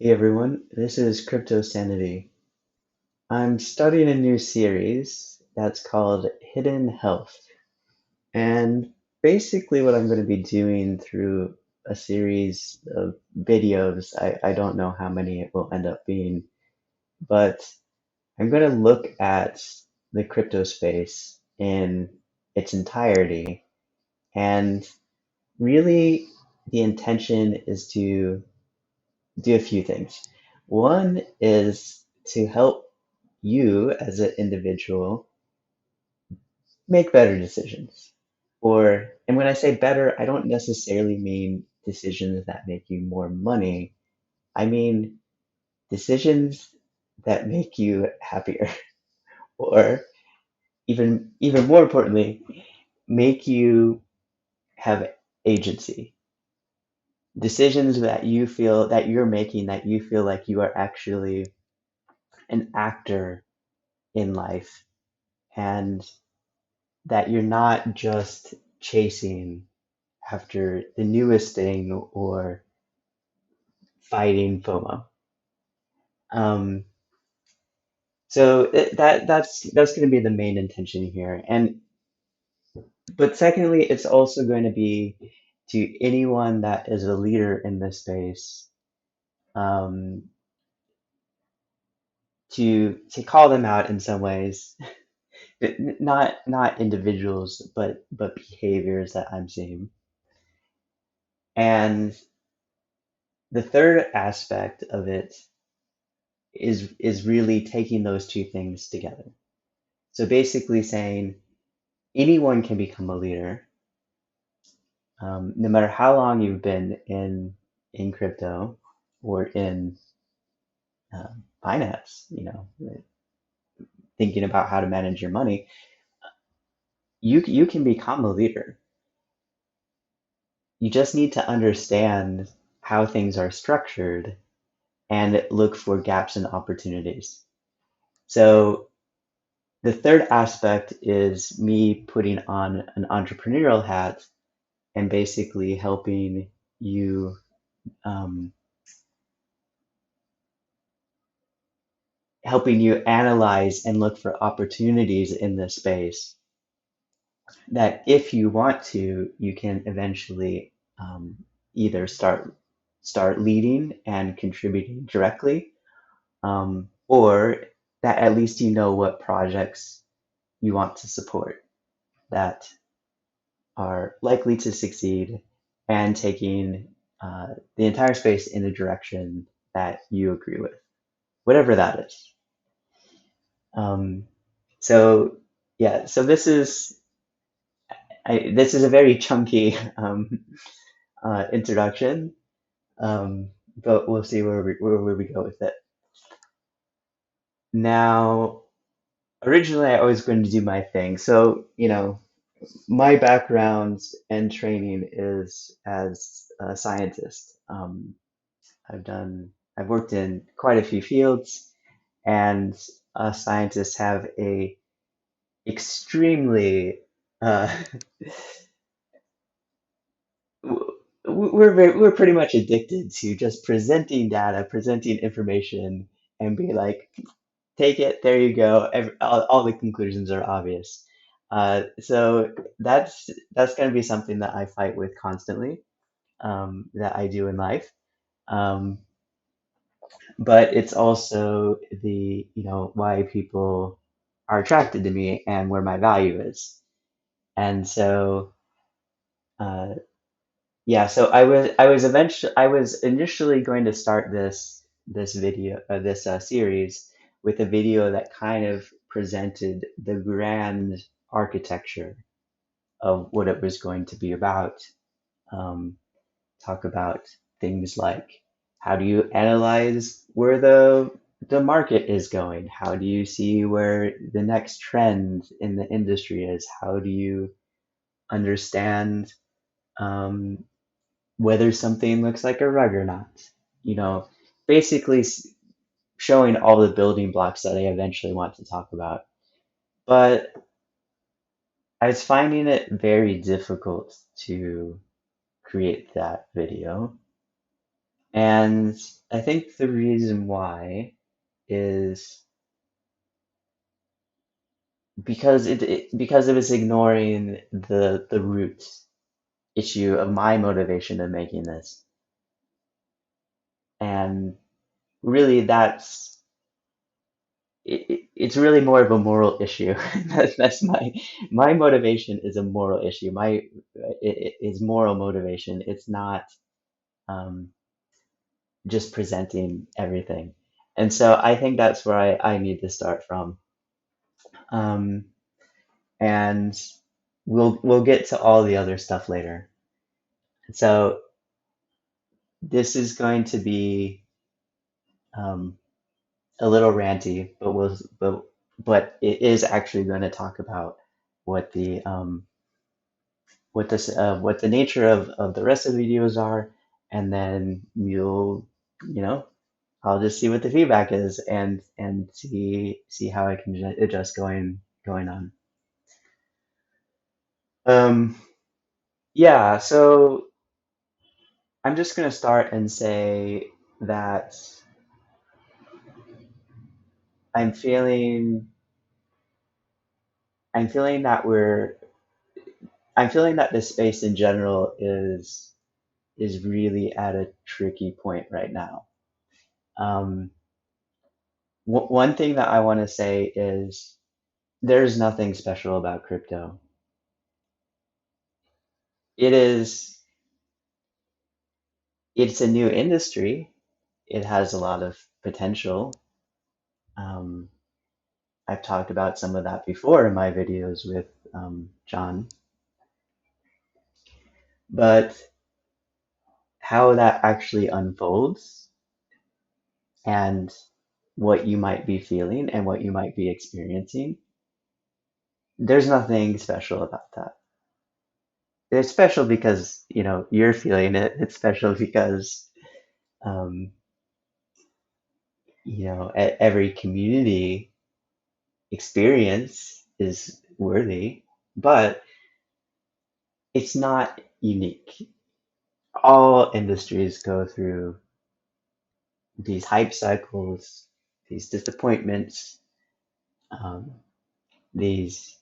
Hey everyone, this is Crypto Sanity. I'm starting a new series that's called Hidden Health. And basically, what I'm going to be doing through a series of videos, I don't know how many it will end up being, but I'm going to look at the crypto space in its entirety. And really, the intention is to do a few things. One is to help you as an individual make better decisions. And when I say better, I don't necessarily mean decisions that make you more money. I mean decisions that make you happier, or even more importantly, make you have agency. Decisions that you feel that you're making that you feel like you are actually an actor in life and that you're not just chasing after the newest thing or fighting FOMO. Um, so that's going to be the main intention here. But secondly, it's also going to be to anyone that is a leader in this space, um, to call them out in some ways, not individuals, but behaviors that I'm seeing. And the third aspect of it is really taking those two things together. So basically saying anyone can become a leader, no matter how long you've been in crypto or in finance, thinking about how to manage your money. You can become a leader. You just need to understand how things are structured and look for gaps and opportunities. So the third aspect is me putting on an entrepreneurial hat and basically you um, helping you analyze and look for opportunities in this space that if you want to, you can eventually either start leading and contributing directly, or that at least you know what projects you want to support that are likely to succeed and taking the entire space in a direction that you agree with, whatever that is. Um, so yeah, so this is a very chunky introduction, but we'll see where we go with it. Now, originally, I was going to do my thing. So, my background and training is as a scientist. I've worked in quite a few fields, and scientists have a extremely uh, we're pretty much addicted to just presenting data, presenting information, and be like, take it, there you go. All the conclusions are obvious. So that's going to be something that I fight with constantly, that I do in life. Um, but it's also why people are attracted to me and where my value is. And so uh, yeah, so I was initially going to start this series with a video that kind of presented the grand architecture of what it was going to be about. Um, Talk about things like how do you analyze where the market is going? How do you see where the next trend in the industry is? How do you understand um, whether something looks like a rug or not. You know, basically showing all the building blocks that I eventually want to talk about. But I was finding it very difficult to create that video. And I think the reason why is because it was ignoring the root issue of my motivation in making this. And really it's really more of a moral issue. That's my motivation is a moral issue. It is moral motivation. It's not um, just presenting everything. And so I think that's where I need to start from. Um, and we'll get to all the other stuff later. So this is going to be um, a little ranty, but it is actually going to talk about what what the nature of the rest of the videos are, and then you know I'll just see what the feedback is and see how I can adjust going on. Um, yeah, so I'm just going to start and say that I'm feeling I'm feeling that we're I'm feeling that this space in general is really at a tricky point right now. Um, one thing that I want to say is there's nothing special about crypto. It is it's a new industry. It has a lot of potential. Um, I've talked about some of that before in my videos with John, but how that actually unfolds and what you might be feeling and what you might be experiencing, there's nothing special about that. It's special because, you're feeling it. It's special because, um, every community experience is worthy, but it's not unique. All industries go through these hype cycles, these disappointments, um, these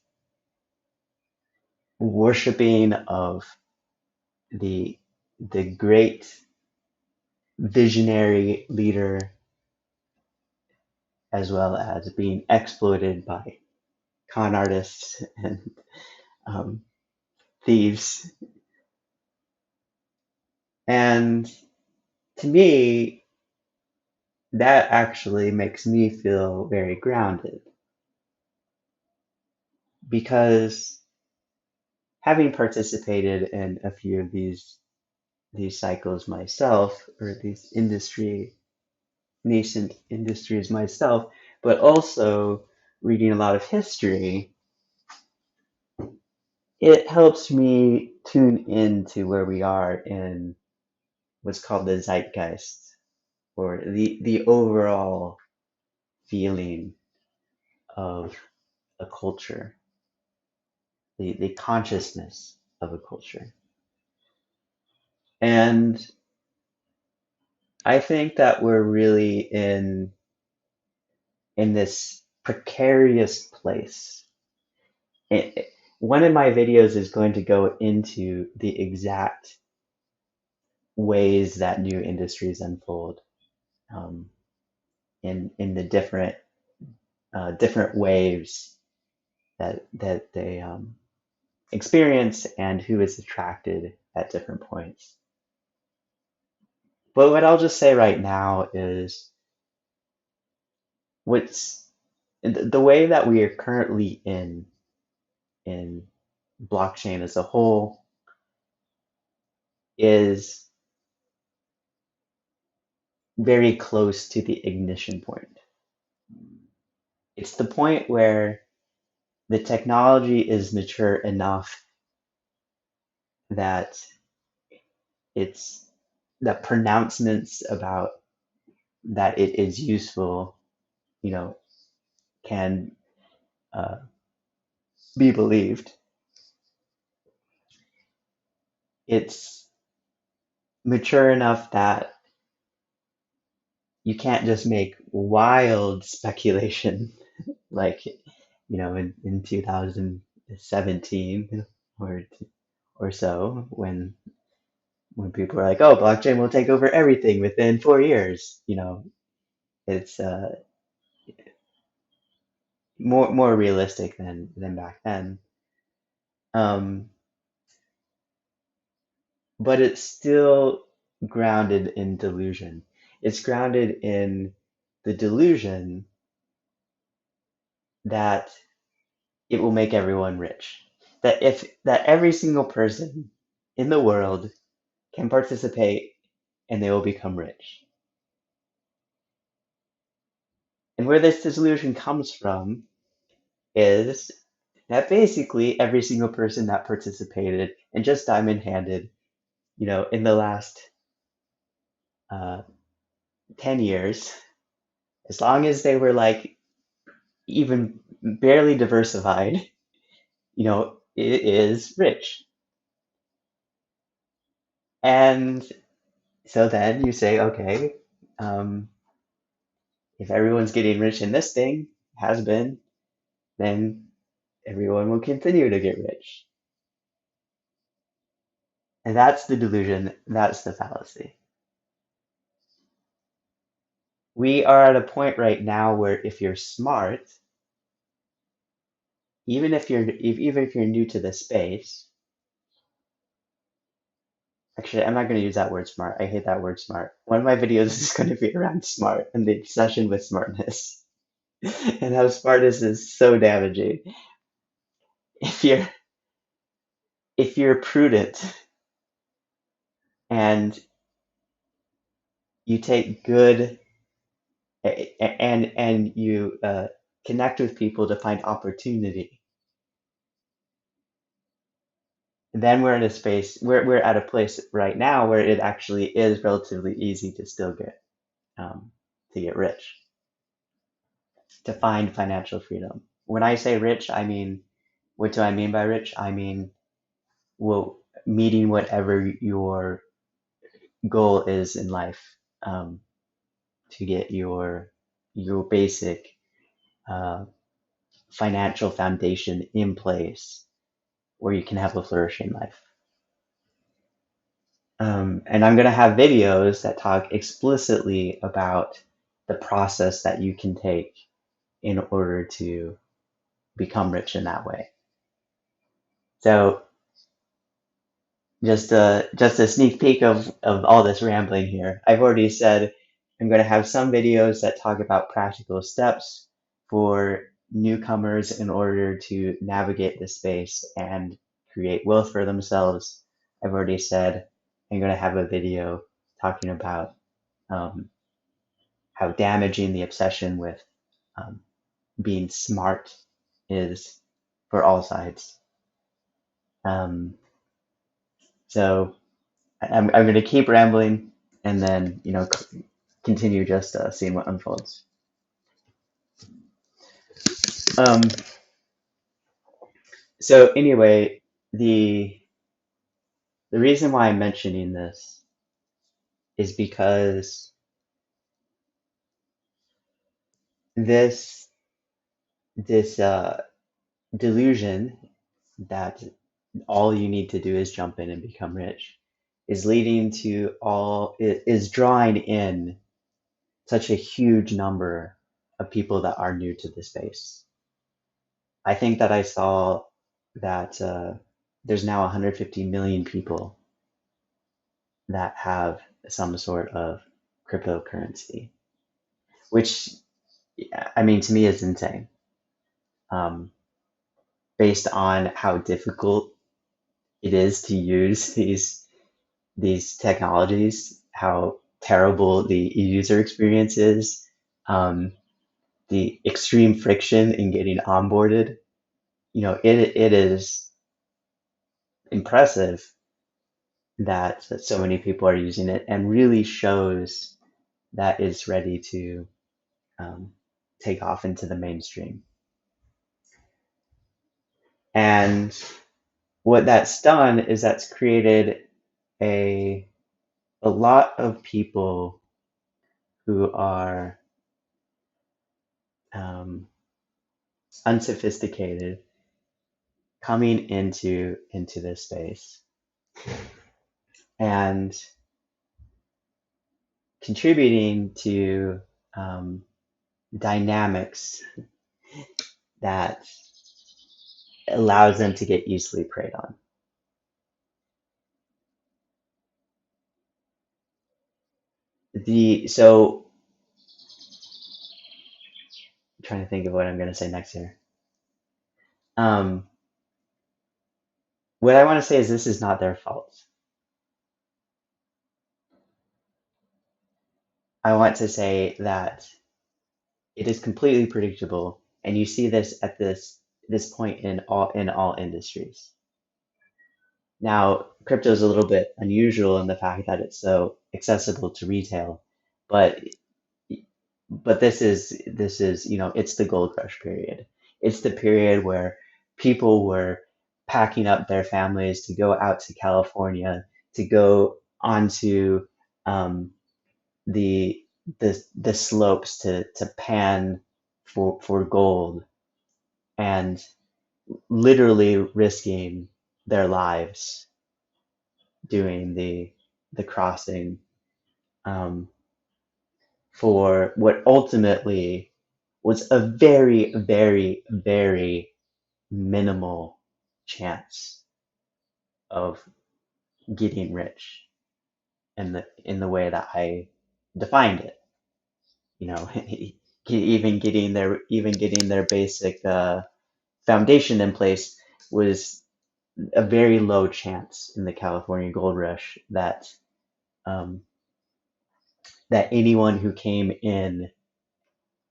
worshiping of the the great visionary leader, as well as being exploited by con artists and um, thieves. And to me, that actually makes me feel very grounded because having participated in a few of these cycles myself, or these nascent industries myself, but also reading a lot of history, it helps me tune into where we are in what's called the zeitgeist, or the overall feeling of a culture, the consciousness of a culture. And I think that we're really in this precarious place. One of my videos is going to go into the exact ways that new industries unfold, um, in the different waves that they experience and who is attracted at different points. But what I'll just say right now is what's the way that we are currently in blockchain as a whole is very close to the ignition point. It's the point where the technology is mature enough that it's that pronouncements about that it is useful, you know, can uh, be believed. It's mature enough that you can't just make wild speculation like in 2017 or so when people are like, oh, blockchain will take over everything within 4 years. It's more realistic than back then. Um, but it's still grounded in delusion. It's grounded in the delusion that it will make everyone rich. That every single person in the world can participate and they will become rich. And where this delusion comes from is that basically every single person that participated and just diamond handed, in the last uh, 10 years, as long as they were like even barely diversified, it is rich. And so then you say, okay, um, if everyone's getting rich in this thing, has been, then everyone will continue to get rich. And that's the delusion, that's the fallacy. We are at a point right now where if you're smart, even if you're new to the space, actually, I'm not going to use that word smart. I hate that word smart. One of my videos is going to be around smart and the obsession with smartness and how smartness is so damaging. If you're if you're prudent and you take good and you connect with people to find opportunity, then we're in a space we're at a place right now where it actually is relatively easy to still um, get rich, to find financial freedom. When I say rich, I mean, what do I mean by rich? I mean, well, meeting whatever your goal is in life, to get your basic uh, financial foundation in place where you can have a flourishing life. And I'm going to have videos that talk explicitly about the process that you can take in order to become rich in that way. So just a sneak peek of all this rambling here. I've already said I'm going to have some videos that talk about practical steps for newcomers in order to navigate this space and create wealth for themselves. I've already said I'm going to have a video talking about um, how damaging the obsession with um, being smart is for all sides. Um, so I'm going to keep rambling and then, continue just seeing what unfolds. Um, so anyway, the reason why I'm mentioning this is because this this delusion that all you need to do is jump in and become rich is leading to is drawing in such a huge number of people that are new to the space. I think that I saw that there's now 150 million people that have some sort of cryptocurrency, which, I mean, to me is insane, um, based on how difficult it is to use these technologies, how terrible the user experience is, the extreme friction in getting onboarded. It is impressive that so many people are using it and really shows that it's ready to um, take off into the mainstream. And what that's done is that's created a a lot of people who are um, unsophisticated coming into this space and contributing to um, dynamics that allows them to get easily preyed on. So I'm trying to think of what I'm going to say next here. Um, what I want to say is this is not their fault. I want to say that it is completely predictable, and you see this at this point in all industries. Now, crypto is a little bit unusual in the fact that it's so accessible to retail, but this is it's the gold rush period. It's the period where people were packing up their families to go out to California to go onto um, the the slopes to pan for gold and literally risking their lives doing the crossing um, for what ultimately was a very, very, very minimal chance of getting rich in the way that I defined it. You know, even getting their basic foundation in place was a very low chance in the California gold rush um, that anyone who came in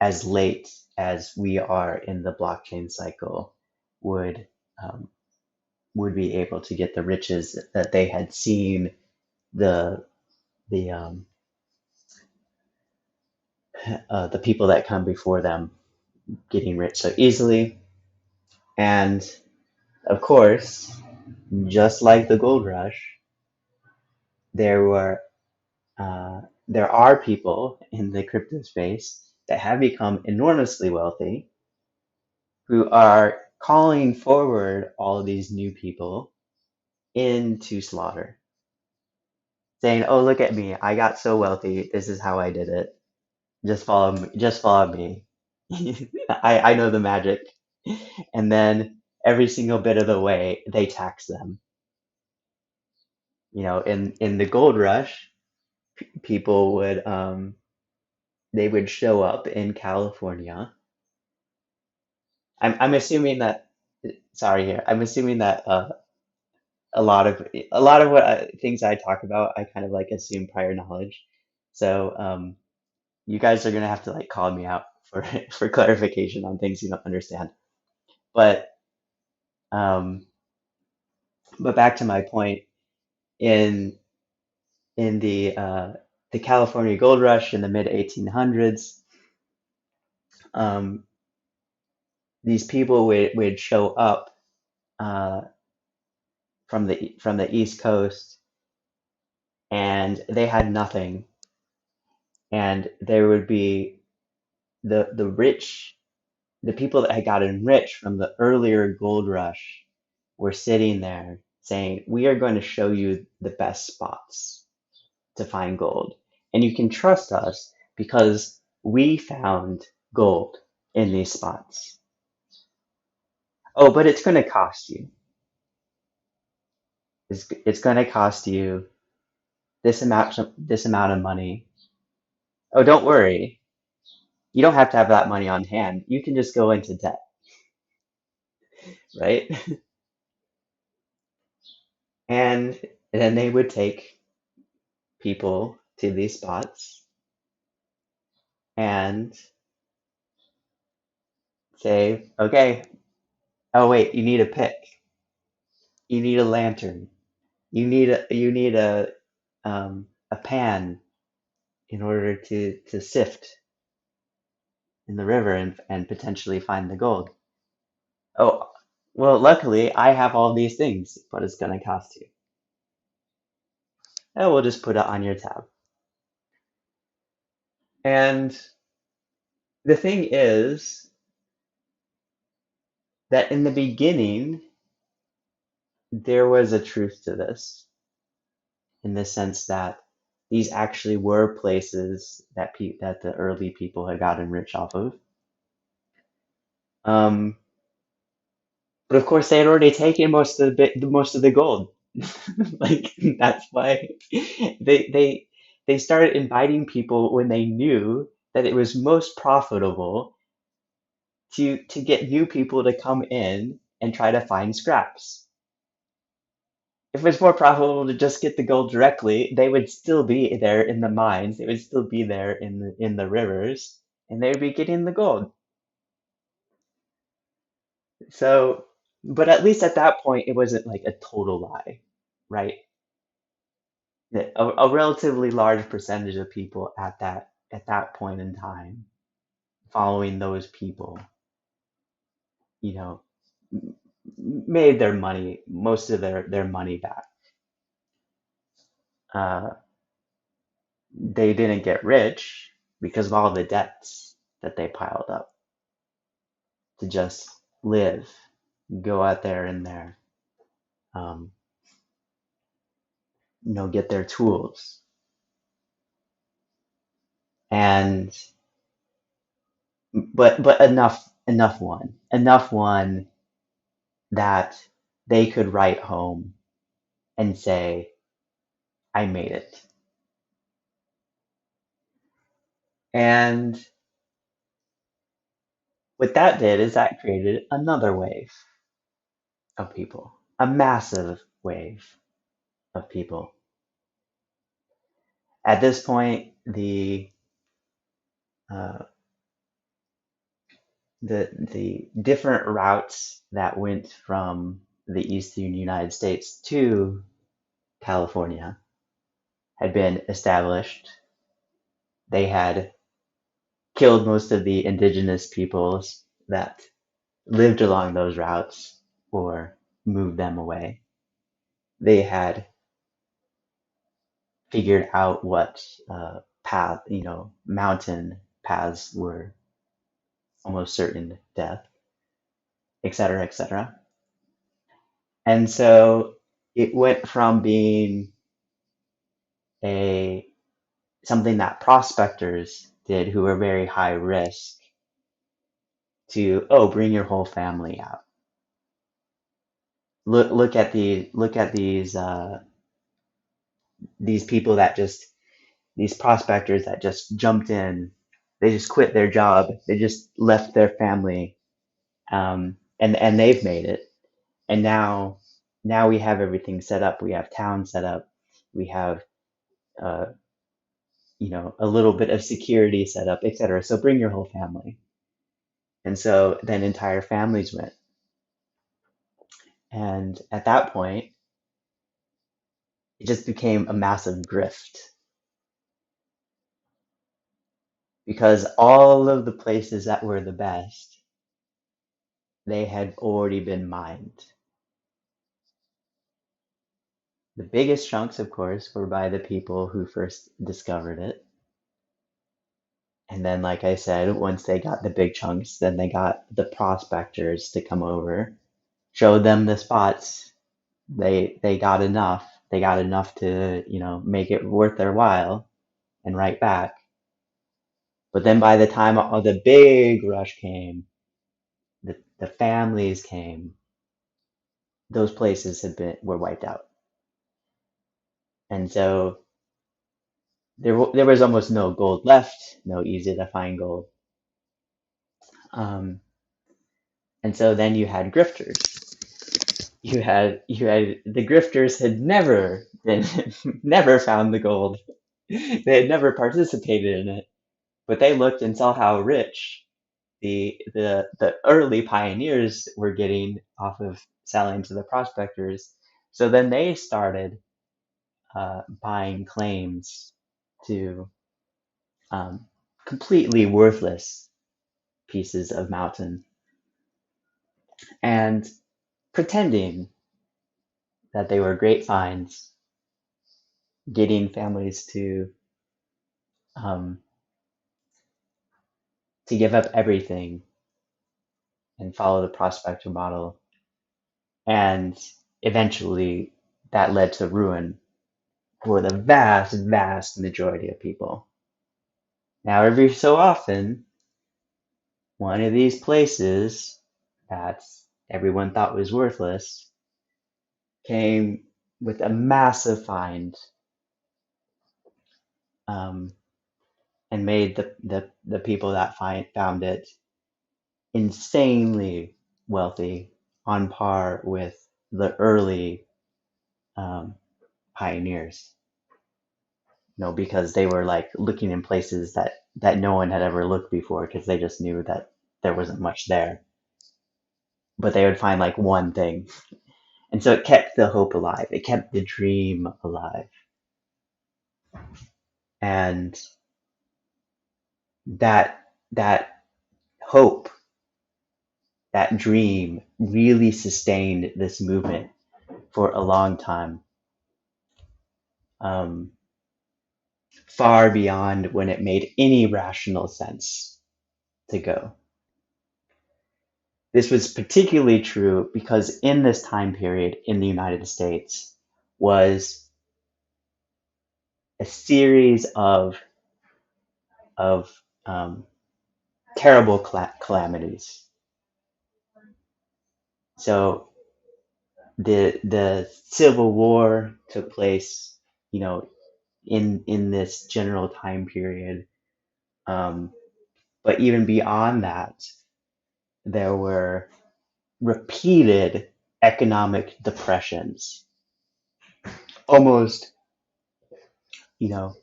as late as we are in the blockchain cycle would um, would be able to get the riches that they had seen the the the people that come before them getting rich so easily. And of course, just like the gold rush, there were there are people in the crypto space that have become enormously wealthy who are calling forward all of these new people into slaughter, saying, "Oh, look at me! I got so wealthy. This is how I did it. Just follow me. Just follow me. I know the magic." And then every single bit of the way, they tax them. In the gold rush, people would they would show up in California. I'm assuming that. Sorry here. I'm assuming that a lot of things I talk about, I kind of like assume prior knowledge. So you guys are gonna have to like call me out for for clarification on things you don't understand. But um, but back to my point in in the California gold rush in the mid 1800s, um, these people would show up uh, from the East Coast, and they had nothing, and there would be the rich, the people that had gotten rich from the earlier gold rush were sitting there saying, "We are going to show you the best spots to find gold. And you can trust us because we found gold in these spots. Oh, but it's going to cost you. It's going to cost you this amount of money. Oh, don't worry. You don't have to have that money on hand. You can just go into debt, right?" And then they would take people to these spots and say, "Okay, oh wait, you need a pick. You need a lantern. You need a pan in order to sift in the river and potentially find the gold." Oh, well, luckily I have all these things, but it's gonna cost you. And we'll just put it on your tab. And the thing is that in the beginning, there was a truth to this, in the sense that these actually were places that that the early people had gotten rich off of. Um, but of course, they had already taken most of the gold. Like that's why they they they started inviting people when they knew that it was most profitable to get new people to come in and try to find scraps. If it's more profitable to just get the gold directly, they would still be there in the mines. They would still be there in the rivers, and they would be getting the gold. So, but at least at that point, it wasn't like a total lie, right? A relatively large percentage of people at that point in time, following those people, you know, made their money, most of their money back. Uh, they didn't get rich because of all the debts that they piled up to just live, go out there and there, um, get their tools, and but enough one that they could write home and say, "I made it." And what that did is that created another wave of people, a massive wave of people. At this point, uh, the different routes that went from the eastern United States to California had been established. They had killed most of the indigenous peoples that lived along those routes or moved them away. They had figured out what path, mountain paths were almost certain death, et cetera, et cetera. And so it went from being a something that prospectors did who were very high risk to, oh, bring your whole family out. Look at these people that just these prospectors that just jumped in. They just quit their job. They just left their family, and they've made it. And now we have everything set up. We have towns set up. We have uh, a little bit of security set up, etc. So bring your whole family. And so then entire families went. And at that point, it just became a massive grift because all of the places that were the best, they had already been mined. The biggest chunks, of course, were by the people who first discovered it. And then, like I said, once they got the big chunks, then they got the prospectors to come over, showed them the spots. They got enough. They got enough to, make it worth their while and write back. But then by the time all the big rush came, the families came, those places were wiped out. And so there was almost no gold left, no easy to find gold. Um, and so then you had grifters. You had the grifters had never been never found the gold. They had never participated in it, but they looked and saw how rich the early pioneers were getting off of selling to the prospectors. So then they started buying claims to um, completely worthless pieces of mountain and pretending that they were great finds, getting families to um, to give up everything and follow the prospector model. And eventually that led to ruin for the vast, vast majority of people. Now, every so often, one of these places that everyone thought was worthless came with a massive find, um, and made the people that found it insanely wealthy, on par with the early um, pioneers. Because they were like looking in places that no one had ever looked before because they just knew that there wasn't much there. But they would find like one thing. And so it kept the hope alive. It kept the dream alive. And that hope, that dream really sustained this movement for a long time, um, far beyond when it made any rational sense to go. This was particularly true because in this time period in the United States was a series of terrible calamities. So the Civil War took place, in this general time period. Um, but even beyond that, there were repeated economic depressions. Almost, you know,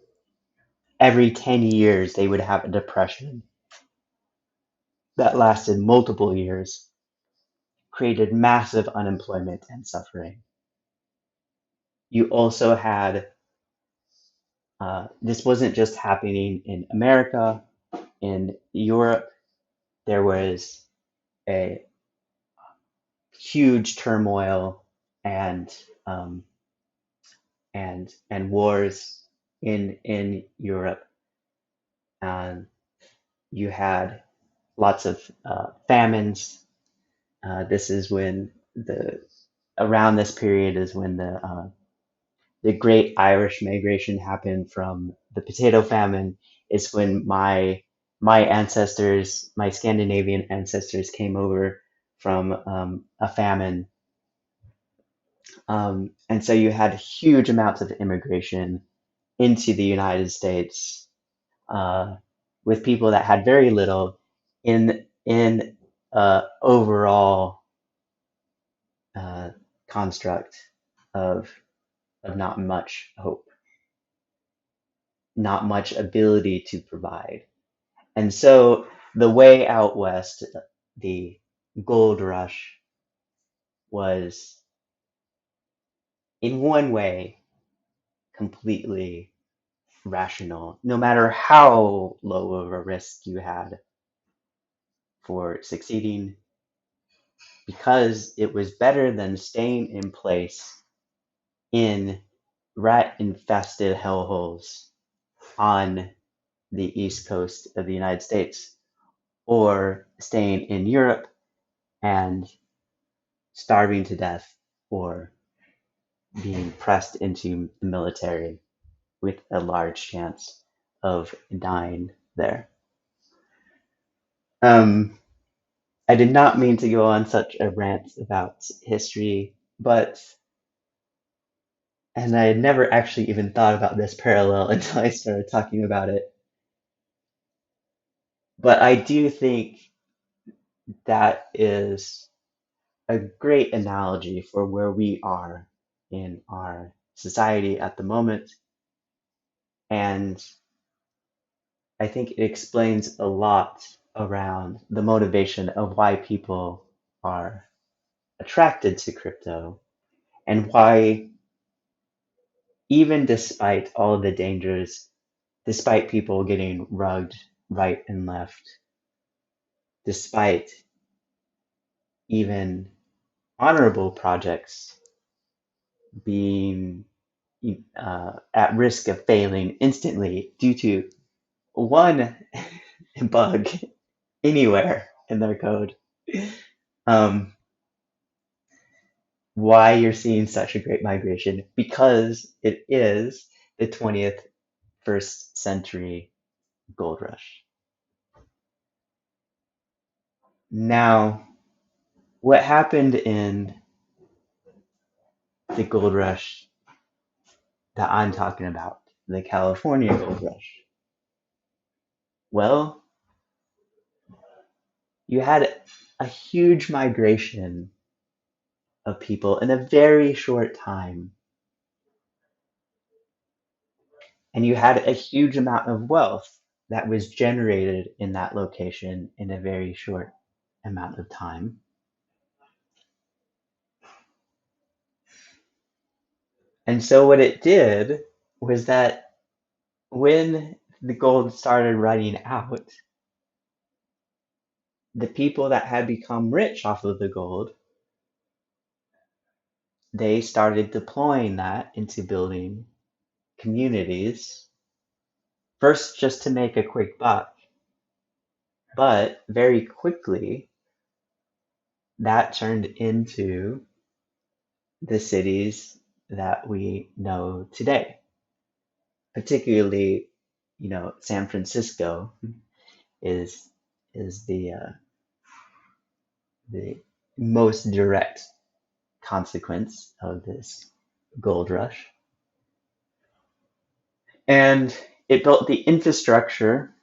every 10 years they would have a depression that lasted multiple years, created massive unemployment and suffering. You also had, this wasn't just happening in America, in Europe, there was a huge turmoil and um, and wars in Europe. And you had lots of famines. This is when around this period is when the Great Irish Migration happened from the potato famine. Is when my ancestors, my Scandinavian ancestors, came over from a famine. And so you had huge amounts of immigration into the United States, uh, with people that had very little in overall uh, construct of not much hope, not much ability to provide. And so the way out west, the gold rush, was in one way completely rational, no matter how low of a risk you had for succeeding, because it was better than staying in place in rat infested hellholes on the east coast of the United States, or staying in Europe and starving to death, or being pressed into the military with a large chance of dying there. Um, I did not mean to go on such a rant about history, and I had never actually even thought about this parallel until I started talking about it. But I do think that is a great analogy for where we are in our society at the moment. And I think it explains a lot around the motivation of why people are attracted to crypto, and why, even despite all the dangers, despite people getting rugged right and left, despite even honorable projects being at risk of failing instantly due to one bug, anywhere in their code. Um, why you're seeing such a great migration? Because it is the 20th first century gold rush. Now, what happened in the gold rush that I'm talking about, the California gold rush? Well, you had a huge migration of people in a very short time, and you had a huge amount of wealth that was generated in that location in a very short amount of time. And so, what it did was that when the gold started running out, the people that had become rich off of the gold, they started deploying that into building communities, first just to make a quick buck, but very quickly that turned into the cities that we know today. Particularly, San Francisco is the most direct consequence of this gold rush. And it built the infrastructure,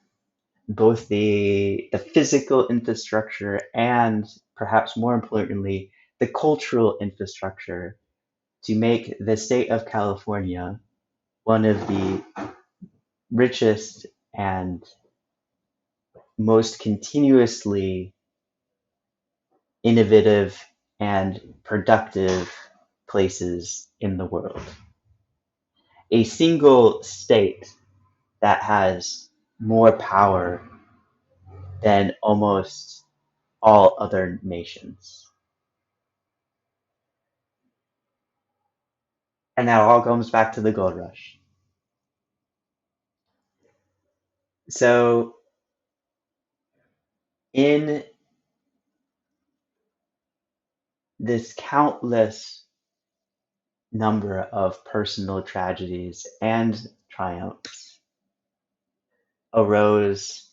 both the physical infrastructure and perhaps more importantly, the cultural infrastructure to make the state of California one of the richest and most continuously innovative and productive places in the world. A single state that has more power than almost all other nations. And that all comes back to the gold rush. So, in this countless number of personal tragedies and triumphs arose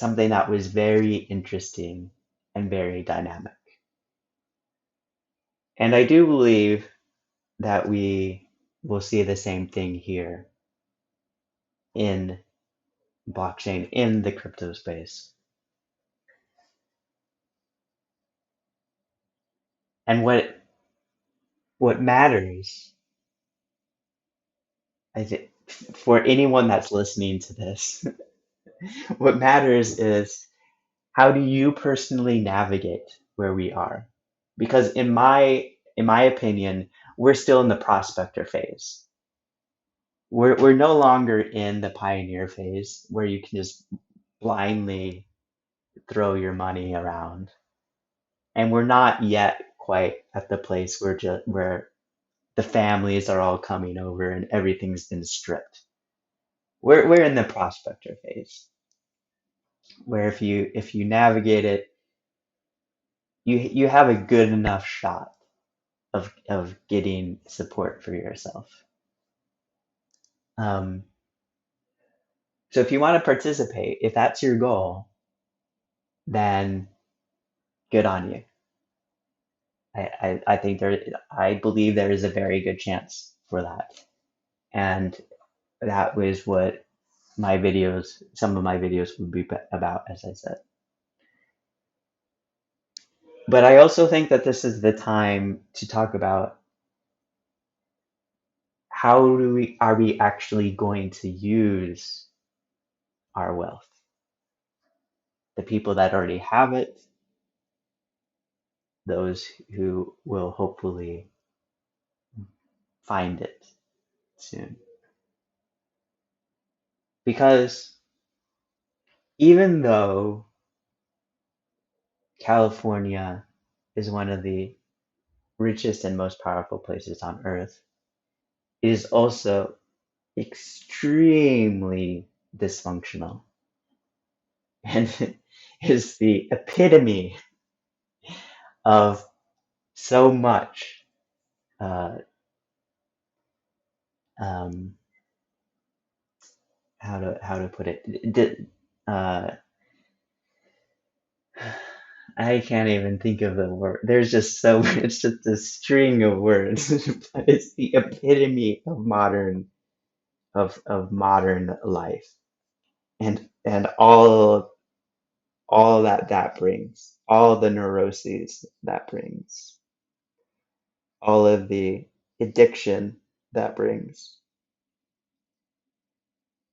something that was very interesting and very dynamic. And I do believe that we will see the same thing here in blockchain, in the crypto space. And what matters, I think, for anyone that's listening to this, what matters is how do you personally navigate where we are? Because in my opinion, we're still in the prospector phase. We're no longer in the pioneer phase where you can just blindly throw your money around. And we're not yet quite at the place where the families are all coming over and everything's been stripped. We're in the prospector phase where if you navigate it, you have a good enough shot of getting support for yourself. Um, so if you want to participate, if that's your goal, then good on you. I think I believe there is a very good chance for that. And that was what some of my videos would be about, as I said. But I also think that this is the time to talk about how are we actually going to use our wealth? The people that already have it, those who will hopefully find it soon. Because even though California is one of the richest and most powerful places on earth, it is also extremely dysfunctional. and is the epitome of so much. Uh, um, how to put it? Uh, I can't even think of the word. There's just so it's just a string of words. But it's the epitome of modern life, and all that brings, all the neuroses that brings, all of the addiction that brings,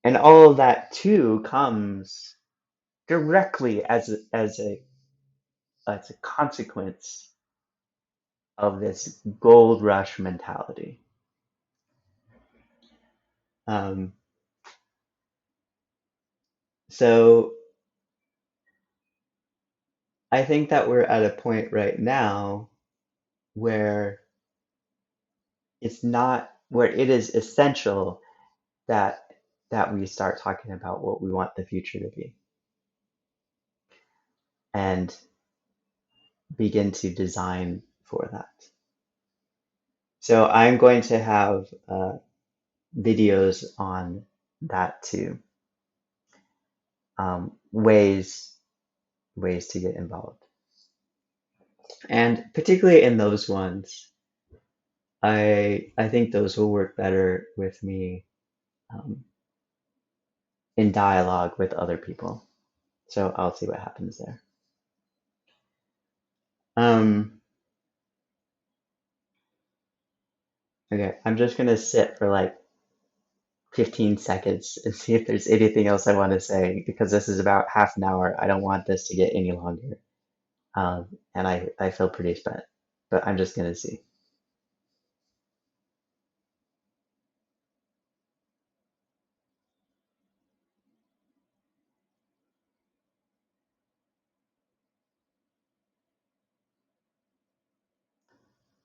and all of that too comes directly as a consequence of this gold rush mentality. Um, so I think that we're at a point right now where where it is essential that we start talking about what we want the future to be and begin to design for that. So I'm going to have videos on that too, ways to get involved, and particularly in those ones, I think those will work better with me um, in dialogue with other people. So I'll see what happens there. Um, okay, I'm just gonna sit for like 15 seconds and see if there's anything else I want to say because this is about half an hour. I don't want this to get any longer. And I feel pretty spent, but I'm just gonna see.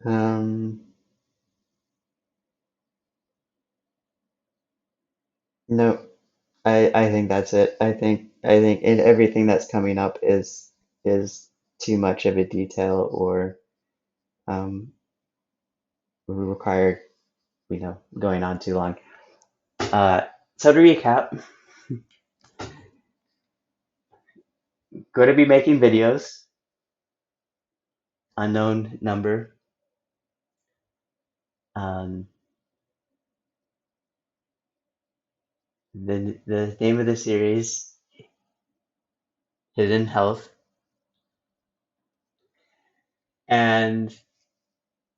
Um, no, I think that's it. I think everything that's coming up is too much of a detail or um, required, going on too long. So to recap, going to be making videos, unknown number. Um, the name of the series, Hidden Health, and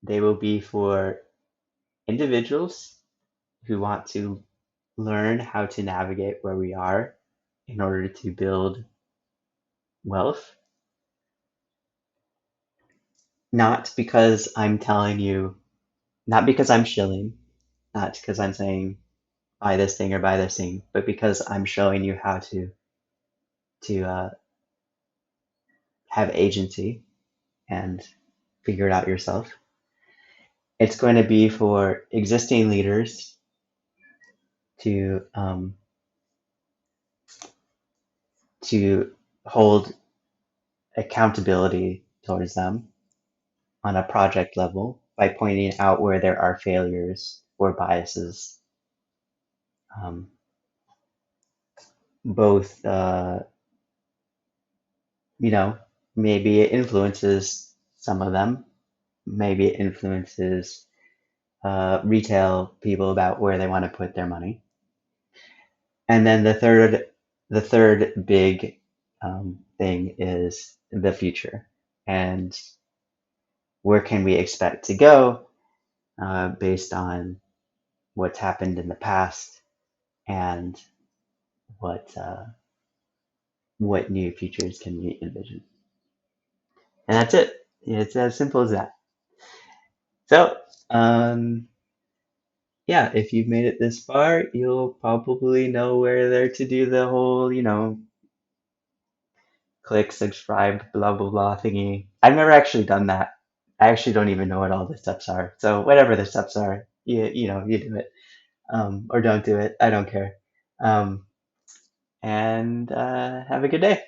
they will be for individuals who want to learn how to navigate where we are in order to build wealth. Not because I'm telling you, not because I'm shilling, not because I'm saying buy this thing or buy this thing, but because I'm showing you how to have agency and figure it out yourself. It's going to be for existing leaders to to hold accountability towards them on a project level by pointing out where there are failures or biases, um, both you know maybe it influences some of them, maybe it influences retail people about where they want to put their money, and then the third big thing is the future and where can we expect to go based on what's happened in the past and what new futures can we envision. And that's it. It's as simple as that. So, yeah, if you've made it this far, you'll probably know where there to do the whole, click, subscribe, blah, blah, blah thingy. I've never actually done that. I actually don't even know what all the steps are. So, whatever the steps are, you do it. Or don't do it. I don't care. Um, and have a good day.